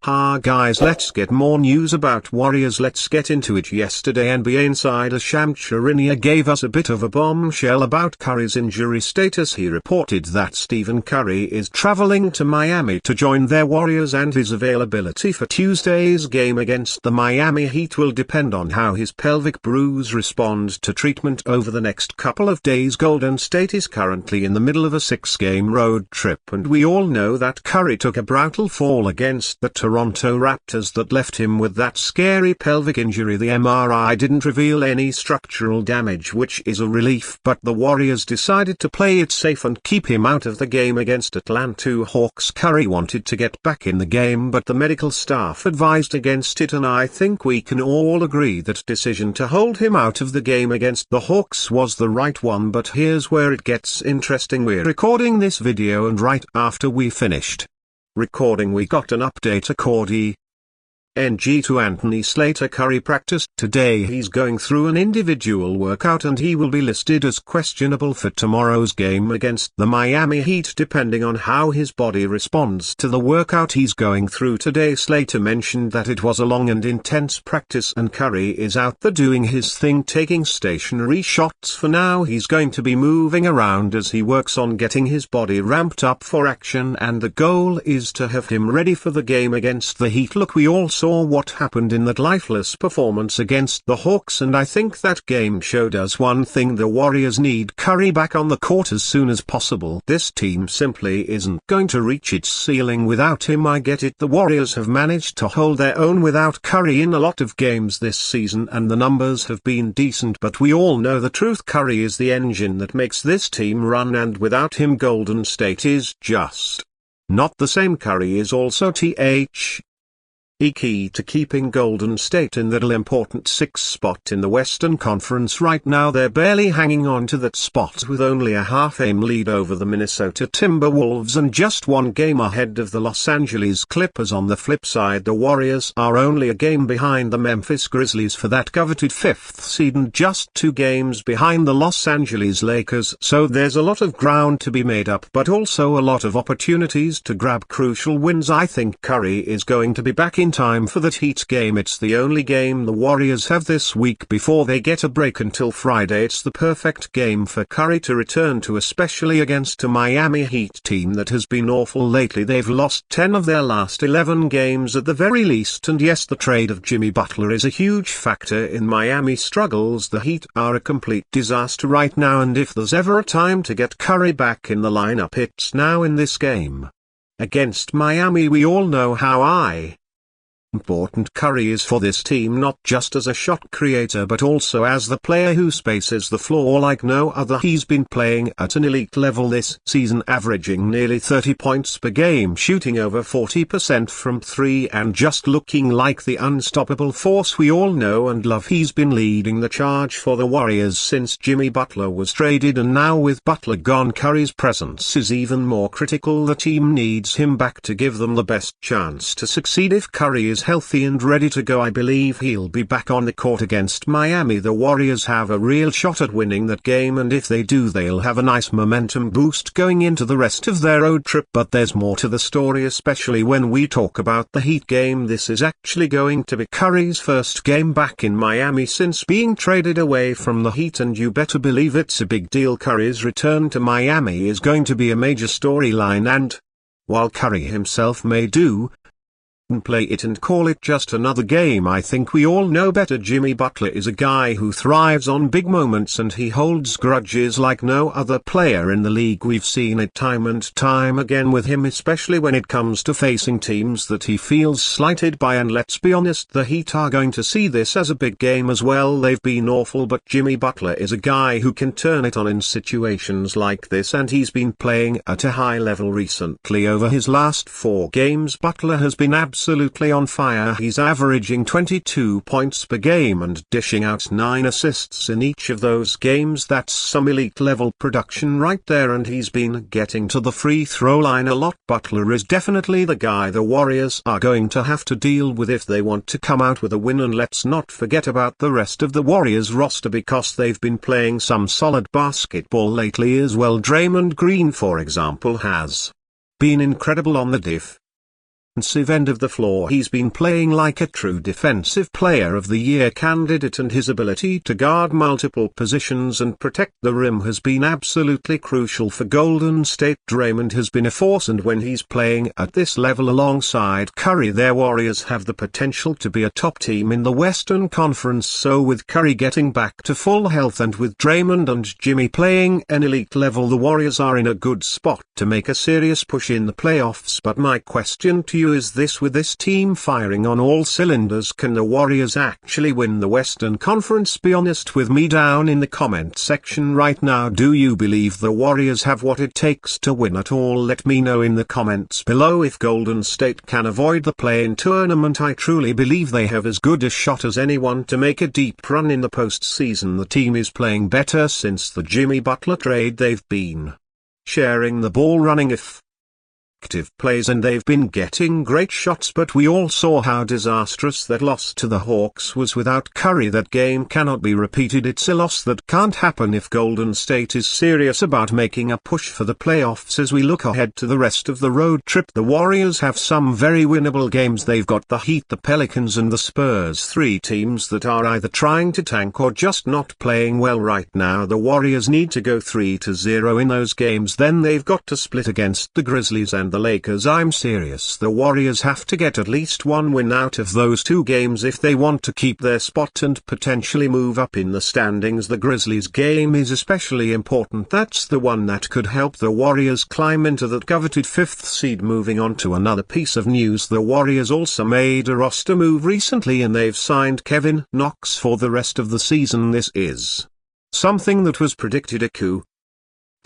Guys, let's get more news about Warriors. Let's get into it. Yesterday NBA insider Shams Charania gave us a bit of a bombshell about Curry's injury status. He reported that Stephen Curry is traveling to Miami to join their Warriors, and his availability for Tuesday's game against the Miami Heat will depend on how his pelvic bruise responds to treatment over the next couple of days. Golden State is currently in the middle of a 6-game road trip, and we all know that Curry took a brutal fall against the Toronto Raptors that left him with that scary pelvic injury. The MRI didn't reveal any structural damage, which is a relief, but the Warriors decided to play it safe and keep him out of the game against Atlanta Hawks. Curry wanted to get back in the game, but the medical staff advised against it, and I think we can all agree that decision to hold him out of the game against the Hawks was the right one. But here's where it gets interesting. We're recording this video, and right after we finished recording we got an update. According to Anthony Slater, Curry practiced today. He's going through an individual workout and he will be listed as questionable for tomorrow's game against the Miami Heat, depending on how his body responds to the workout he's going through today. Slater mentioned that it was a long and intense practice and Curry is out there doing his thing, taking stationary shots. For now he's going to be moving around as he works on getting his body ramped up for action, and the goal is to have him ready for the game against the Heat. Look, we all saw what happened in that lifeless performance against the Hawks, and I think that game showed us one thing: the Warriors need Curry back on the court as soon as possible. This team simply isn't going to reach its ceiling without him. I get it, the Warriors have managed to hold their own without Curry in a lot of games this season and the numbers have been decent, but we all know the truth: Curry is the engine that makes this team run, and without him Golden State is just not the same. Curry is also key to keeping Golden State in that important 6th spot in the Western Conference. Right now they're barely hanging on to that spot with only a half-game lead over the Minnesota Timberwolves and just one game ahead of the Los Angeles Clippers. On the flip side, the Warriors are only a game behind the Memphis Grizzlies for that coveted 5th seed and just 2 games behind the Los Angeles Lakers, so there's a lot of ground to be made up, but also a lot of opportunities to grab crucial wins. I think Curry is going to be back in time for that Heat game. It's the only game the Warriors have this week before they get a break until Friday. It's the perfect game for Curry to return to, especially against a Miami Heat team that has been awful lately. They've lost 10 of their last 11 games at the very least, and yes, the trade of Jimmy Butler is a huge factor in Miami's struggles. The Heat are a complete disaster right now, and if there's ever a time to get Curry back in the lineup, it's now in this game against Miami. We all know how important Curry is for this team, not just as a shot creator but also as the player who spaces the floor like no other. He's been playing at an elite level this season, averaging nearly 30 points per game, shooting over 40% from 3 and just looking like the unstoppable force we all know and love. He's been leading the charge for the Warriors since Jimmy Butler was traded, and now with Butler gone, Curry's presence is even more critical. The team needs him back to give them the best chance to succeed. If Curry is healthy and ready to go, I believe he'll be back on the court against Miami. The Warriors have a real shot at winning that game, and if they do, they'll have a nice momentum boost going into the rest of their road trip. But there's more to the story, especially when we talk about the Heat game. This is actually going to be Curry's first game back in Miami since being traded away from the Heat, and you better believe it's a big deal. Curry's return to Miami is going to be a major storyline, and while Curry himself may do and play it and call it just another game, I think we all know better. Jimmy Butler is a guy who thrives on big moments, and he holds grudges like no other player in the league. We've seen it time and time again with him, especially when it comes to facing teams that he feels slighted by, and let's be honest, the Heat are going to see this as a big game as well. They've been awful, but Jimmy Butler is a guy who can turn it on in situations like this, and he's been playing at a high level recently. Over his last 4 games, Butler has been absolutely on fire. He's averaging 22 points per game and dishing out 9 assists in each of those games. That's some elite level production right there, and he's been getting to the free throw line a lot. Butler is definitely the guy the Warriors are going to have to deal with if they want to come out with a win. And let's not forget about the rest of the Warriors roster, because they've been playing some solid basketball lately as well. Draymond Green, for example, has been incredible on the diff. defensive end of the floor. He's been playing like a true defensive player of the year candidate, and his ability to guard multiple positions and protect the rim has been absolutely crucial for Golden State. Draymond has been a force, and when he's playing at this level alongside Curry, their Warriors have the potential to be a top team in the Western Conference. So with Curry getting back to full health and with Draymond and Jimmy playing an elite level, the Warriors are in a good spot to make a serious push in the playoffs. But my question to you is this: with this team firing on all cylinders, can the Warriors actually win the Western Conference? Be honest with me down in the comment section right now. Do you believe the Warriors have what it takes to win at all? Let me know in the comments below. If Golden State can avoid the play-in tournament, I truly believe they have as good a shot as anyone to make a deep run in the postseason. The team is playing better since the Jimmy Butler trade. They've been sharing the ball, running effective plays, and they've been getting great shots. But we all saw how disastrous that loss to the Hawks was without Curry. That game cannot be repeated. It's a loss that can't happen if Golden State is serious about making a push for the playoffs. As we look ahead to the rest of the road trip, the Warriors have some very winnable games. They've got the Heat, the Pelicans and the Spurs, three teams that are either trying to tank or just not playing well right now. The Warriors need to go 3-0 in those games. Then they've got to split against the Grizzlies and the Lakers. I'm serious. The Warriors have to get at least one win out of those two games if they want to keep their spot and potentially move up in the standings. The Grizzlies game is especially important. That's the one that could help the Warriors climb into that coveted 5th seed. Moving on to another piece of news, the Warriors also made a roster move recently, and they've signed Kevin Knox for the rest of the season. This is something that was predicted a couple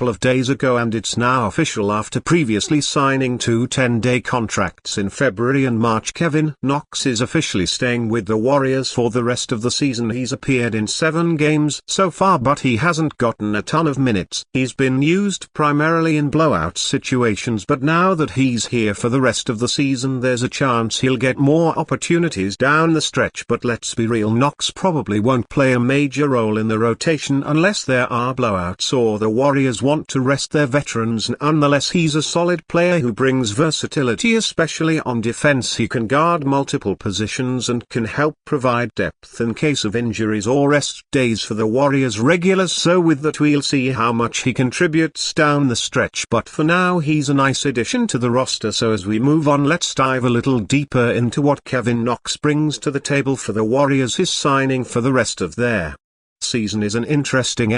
of days ago, and it's now official. After previously signing 2 10-day contracts in February and March, Kevin Knox is officially staying with the Warriors for the rest of the season. He's appeared in 7 games so far, but he hasn't gotten a ton of minutes. He's been used primarily in blowout situations, but now that he's here for the rest of the season, there's a chance he'll get more opportunities down the stretch. But let's be real, Knox probably won't play a major role in the rotation unless there are blowouts or the Warriors want to rest their veterans. Nonetheless, he's a solid player who brings versatility, especially on defense. He can guard multiple positions and can help provide depth in case of injuries or rest days for the Warriors regulars. So with that, we'll see how much he contributes down the stretch. But for now, he's a nice addition to the roster. So as we move on, let's dive a little deeper into what Kevin Knox brings to the table for the Warriors. His signing for the rest of their season is an interesting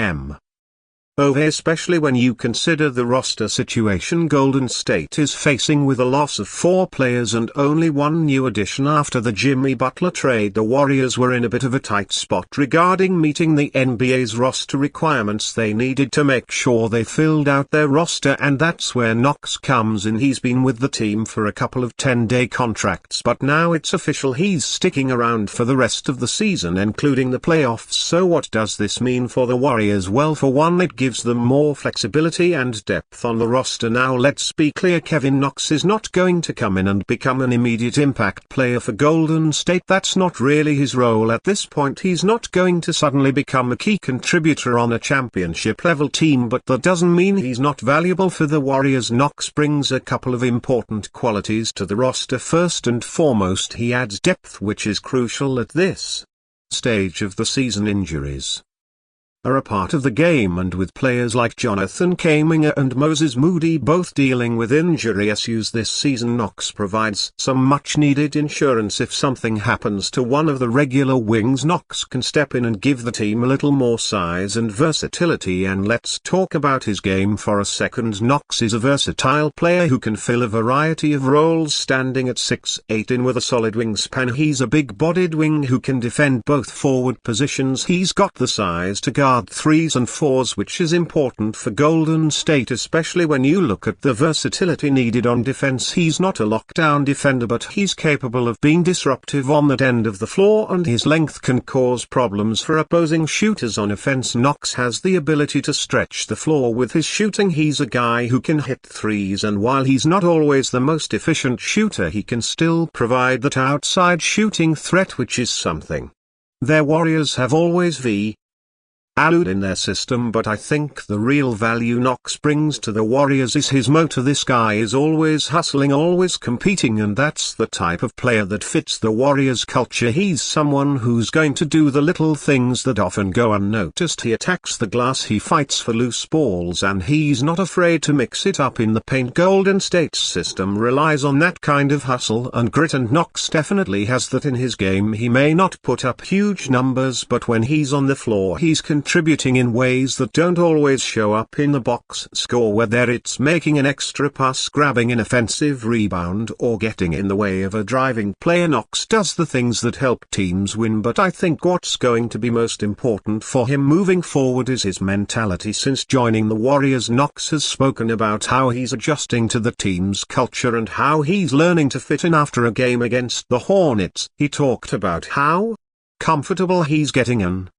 especially when you consider the roster situation Golden State is facing, with a loss of 4 players and only 1 new addition after the Jimmy Butler trade. The Warriors were in a bit of a tight spot regarding meeting the NBA's roster requirements. They needed to make sure they filled out their roster, and that's where Knox comes in. He's been with the team for a couple of 10-day contracts, but now it's official, he's sticking around for the rest of the season, including the playoffs. So what does this mean for the Warriors? Well, for one, it gives them more flexibility and depth on the roster. Now let's be clear, Kevin Knox is not going to come in and become an immediate impact player for Golden State. That's not really his role at this point. He's not going to suddenly become a key contributor on a championship level team, but that doesn't mean he's not valuable for the Warriors. Knox brings a couple of important qualities to the roster. First and foremost, he adds depth, which is crucial at this stage of the season. Injuries are a part of the game, and with players like Jonathan Kuminga and Moses Moody both dealing with injury issues this season, Knox provides some much-needed insurance. If something happens to one of the regular wings, Knox can step in and give the team a little more size and versatility. And let's talk about his game for a second. Knox is a versatile player who can fill a variety of roles, standing at 6'8" in with a solid wingspan. He's a big-bodied wing who can defend both forward positions. He's got the size to guard 3s and 4s, which is important for Golden State, especially when you look at the versatility needed on defense. He's not a lockdown defender, but he's capable of being disruptive on that end of the floor, and his length can cause problems for opposing shooters on offense. Knox has the ability to stretch the floor with his shooting. He's a guy who can hit 3s, and while he's not always the most efficient shooter, he can still provide that outside shooting threat, which is something their Warriors have always valued. valued in their system, but I think the real value Knox brings to the Warriors is his motor. This guy is always hustling, always competing, and that's the type of player that fits the Warriors culture. He's someone who's going to do the little things that often go unnoticed. He attacks the glass, he fights for loose balls, and he's not afraid to mix it up in the paint. Golden State's system relies on that kind of hustle and grit, and Knox definitely has that in his game. He may not put up huge numbers, but when he's on the floor he's contributing in ways that don't always show up in the box score, whether it's making an extra pass, grabbing an offensive rebound, or getting in the way of a driving play. Knox does the things that help teams win, but I think what's going to be most important for him moving forward is his mentality. Since joining the Warriors, Knox has spoken about how he's adjusting to the team's culture and how he's learning to fit in. After a game against the Hornets, he talked about how comfortable he's getting in.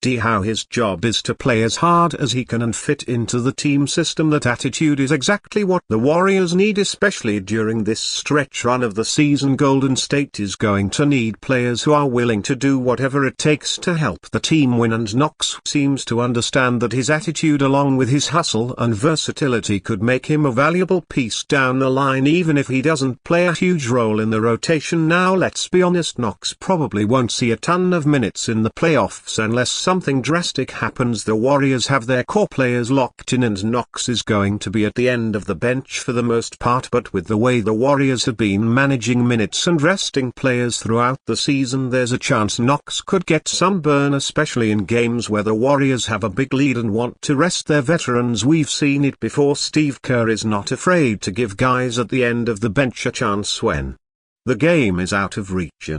How his job is to play as hard as he can and fit into the team system. That attitude is exactly what the Warriors need, especially during this stretch run of the season. Golden State is going to need players who are willing to do whatever it takes to help the team win, and Knox seems to understand that his attitude along with his hustle and versatility could make him a valuable piece down the line, even if he doesn't play a huge role in the rotation. Now let's be honest, Knox probably won't see a ton of minutes in the playoffs unless something drastic happens. The Warriors have their core players locked in, and Knox is going to be at the end of the bench for the most part, but with the way the Warriors have been managing minutes and resting players throughout the season, there's a chance Knox could get some burn, especially in games where the Warriors have a big lead and want to rest their veterans. We've seen it before. Steve Kerr is not afraid to give guys at the end of the bench a chance when the game is out of reach.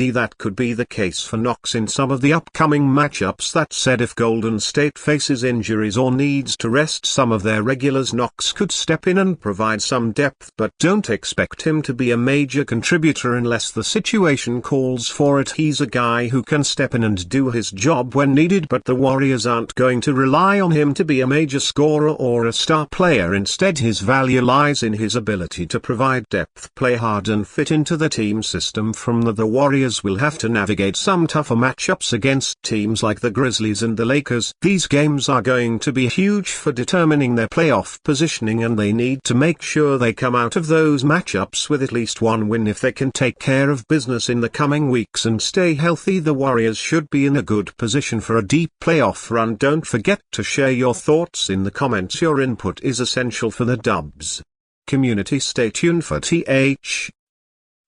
That could be the case for Knox in some of the upcoming matchups. That said, if Golden State faces injuries or needs to rest some of their regulars, Knox could step in and provide some depth, but don't expect him to be a major contributor unless the situation calls for it. He's a guy who can step in and do his job when needed, but the Warriors aren't going to rely on him to be a major scorer or a star player. Instead, his value lies in his ability to provide depth, play hard, and fit into the team system. From the Warriors will have to navigate some tougher matchups against teams like the Grizzlies and the Lakers. These games are going to be huge for determining their playoff positioning, and they need to make sure they come out of those matchups with at least one win if they can take care of business in the coming weeks and stay healthy. The Warriors should be in a good position for a deep playoff run. Don't forget to share your thoughts in the comments. Your input is essential for the Dubs community. Stay tuned for THE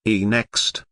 next.